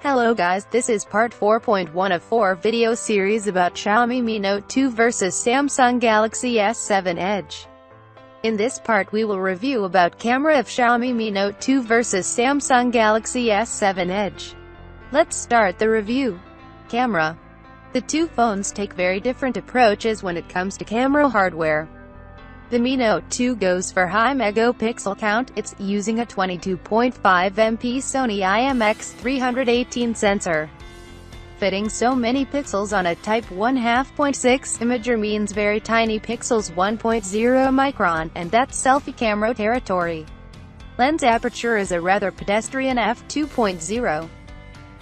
Hello guys, this is part 4.1 of 4 video series about Xiaomi Mi Note 2 vs Samsung Galaxy S7 Edge. In this part we will review about camera of Xiaomi Mi Note 2 vs Samsung Galaxy S7 Edge. Let's start the review. Camera. The two phones take very different approaches when it comes to camera hardware. The Mi Note 2 goes for high megapixel count, it's using a 22.5 MP Sony IMX318 sensor. Fitting so many pixels on a Type 1 f/.6 imager means very tiny pixels 1.0 micron, and that's selfie camera territory. Lens aperture is a rather pedestrian f2.0.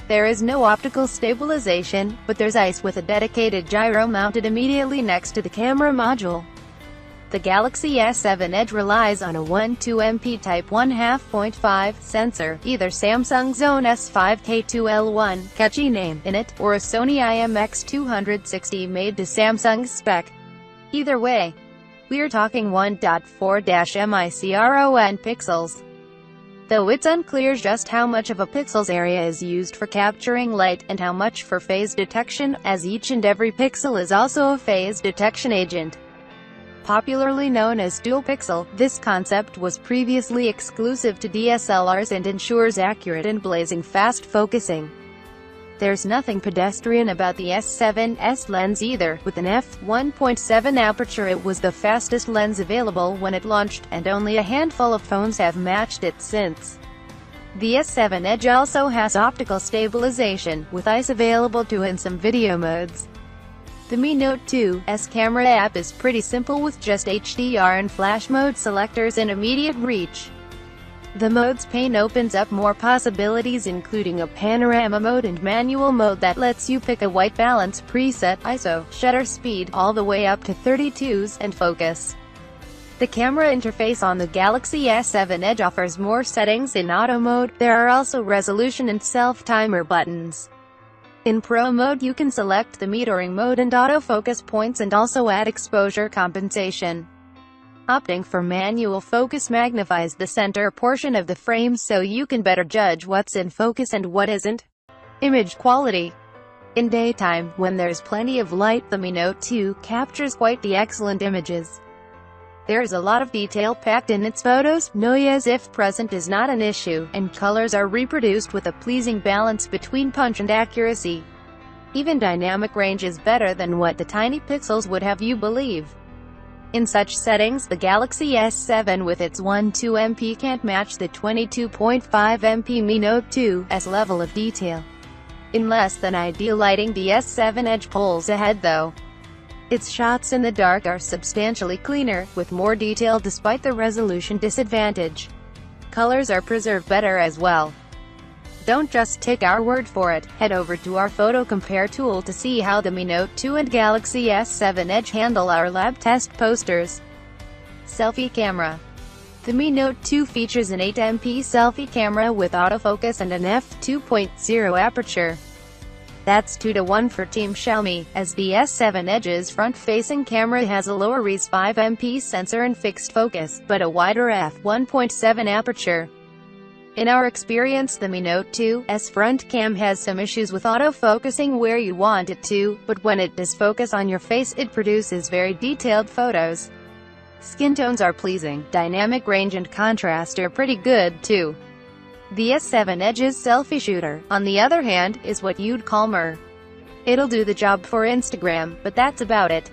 There is no optical stabilization, but there's ICE with a dedicated gyro mounted immediately next to the camera module. The Galaxy S7 Edge relies on a 1.2 MP Type 1 f/.5 sensor, either Samsung's own S5K2L1, catchy name, in it, or a Sony IMX318 made to Samsung's spec. Either way, we're talking 1.4-micron pixels. Though it's unclear just how much of a pixel's area is used for capturing light, and how much for phase detection, as each and every pixel is also a phase detection agent. Popularly known as dual pixel, this concept was previously exclusive to DSLRs and ensures accurate and blazing fast focusing. There's nothing pedestrian about the S7's lens either. With an f1.7 aperture, it was the fastest lens available when it launched, and only a handful of phones have matched it since. The S7 Edge also has optical stabilization, with ICE available too in some video modes. The Mi Note 2's camera app is pretty simple with just HDR and flash mode selectors in immediate reach. The modes pane opens up more possibilities, including a panorama mode and manual mode that lets you pick a white balance preset, ISO, shutter speed, all the way up to 32s, and focus. The camera interface on the Galaxy S7 Edge offers more settings in auto mode. There are also resolution and self-timer buttons. In Pro mode you can select the metering mode and autofocus points, and also add exposure compensation. Opting for manual focus magnifies the center portion of the frame so you can better judge what's in focus and what isn't. Image quality. In daytime, when there's plenty of light, the Mi Note 2 captures quite the excellent images. There's a lot of detail packed in its photos, noise if present is not an issue, and colors are reproduced with a pleasing balance between punch and accuracy. Even dynamic range is better than what the tiny pixels would have you believe. In such settings, the Galaxy S7 with its 1.2 MP can't match the 22.5 MP Mi Note 2's level of detail. In less than ideal lighting, the S7 Edge pulls ahead though. Its shots in the dark are substantially cleaner, with more detail despite the resolution disadvantage. Colors are preserved better as well. Don't just take our word for it, head over to our photo compare tool to see how the Mi Note 2 and Galaxy S7 Edge handle our lab test posters. Selfie camera. The Mi Note 2 features an 8 MP selfie camera with autofocus and an f2.0 aperture. That's 2-to-1 for Team Xiaomi, as the S7 Edge's front-facing camera has a lower Res 5 MP sensor and fixed focus, but a wider f1.7 aperture. In our experience, the Mi Note 2's front cam has some issues with autofocusing where you want it to, but when it does focus on your face it produces very detailed photos. Skin tones are pleasing, dynamic range and contrast are pretty good too. The S7 Edge's selfie shooter, on the other hand, is what you'd call mer. It'll do the job for Instagram, but that's about it.